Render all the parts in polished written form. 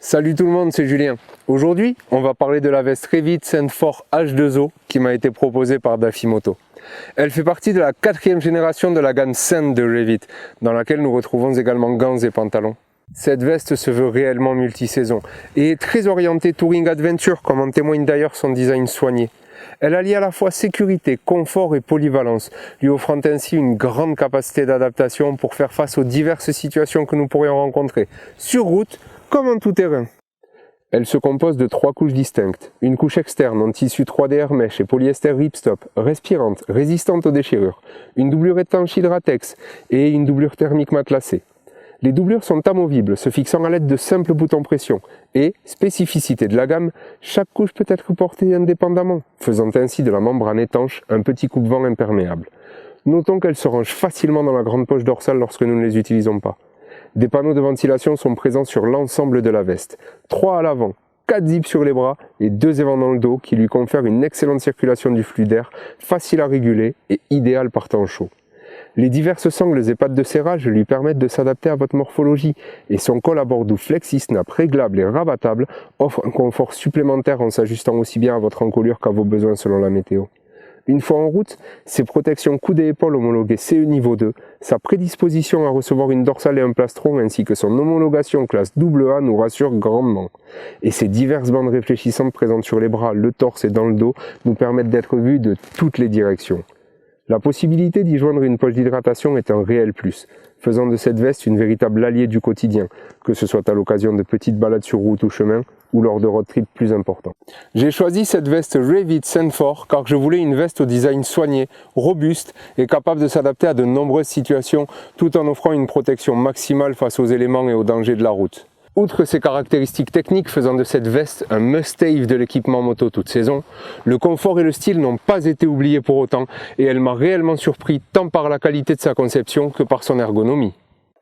Salut tout le monde, c'est Julien. Aujourd'hui, on va parler de la veste Revit Sandford H2O qui m'a été proposée par Dafimoto. Elle fait partie de la 4e génération de la gamme Sand de Revit, dans laquelle nous retrouvons également gants et pantalons. Cette veste se veut réellement multisaison et est très orientée Touring Adventure, comme en témoigne d'ailleurs son design soigné. Elle allie à la fois sécurité, confort et polyvalence, lui offrant ainsi une grande capacité d'adaptation pour faire face aux diverses situations que nous pourrions rencontrer, sur route comme en tout terrain. Elle se compose de 3 couches distinctes, une couche externe en tissu 3D Air Mesh et polyester Ripstop, respirante, résistante aux déchirures, une doublure étanche Hydratex et une doublure thermique matelassée. Les doublures sont amovibles, se fixant à l'aide de simples boutons pression et, spécificité de la gamme, chaque couche peut être portée indépendamment, faisant ainsi de la membrane étanche un petit coupe-vent imperméable. Notons qu'elles se rangent facilement dans la grande poche dorsale lorsque nous ne les utilisons pas. Des panneaux de ventilation sont présents sur l'ensemble de la veste, 3 à l'avant, 4 zips sur les bras et 2 évents dans le dos qui lui confèrent une excellente circulation du flux d'air, facile à réguler et idéale par temps chaud. Les diverses sangles et pattes de serrage lui permettent de s'adapter à votre morphologie et son col à bordou flexi-snap réglable et rabattable offre un confort supplémentaire en s'ajustant aussi bien à votre encolure qu'à vos besoins selon la météo. Une fois en route, ses protections coudes et épaules homologuées CE niveau 2, sa prédisposition à recevoir une dorsale et un plastron ainsi que son homologation classe AA nous rassurent grandement. Et ses diverses bandes réfléchissantes présentes sur les bras, le torse et dans le dos nous permettent d'être vus de toutes les directions. La possibilité d'y joindre une poche d'hydratation est un réel plus, faisant de cette veste une véritable alliée du quotidien, que ce soit à l'occasion de petites balades sur route ou chemin, ou lors de road trips plus importants. J'ai choisi cette veste Revit Sandford car je voulais une veste au design soigné, robuste et capable de s'adapter à de nombreuses situations tout en offrant une protection maximale face aux éléments et aux dangers de la route. Outre ses caractéristiques techniques faisant de cette veste un must-have de l'équipement moto toute saison, le confort et le style n'ont pas été oubliés pour autant et elle m'a réellement surpris tant par la qualité de sa conception que par son ergonomie.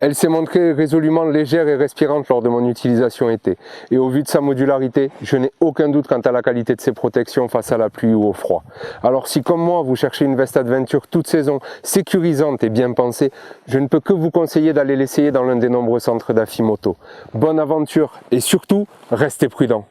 Elle s'est montrée résolument légère et respirante lors de mon utilisation été et au vu de sa modularité, je n'ai aucun doute quant à la qualité de ses protections face à la pluie ou au froid. Alors si comme moi vous cherchez une veste adventure toute saison, sécurisante et bien pensée, je ne peux que vous conseiller d'aller l'essayer dans l'un des nombreux centres Dafimoto. Bonne aventure et surtout, restez prudents.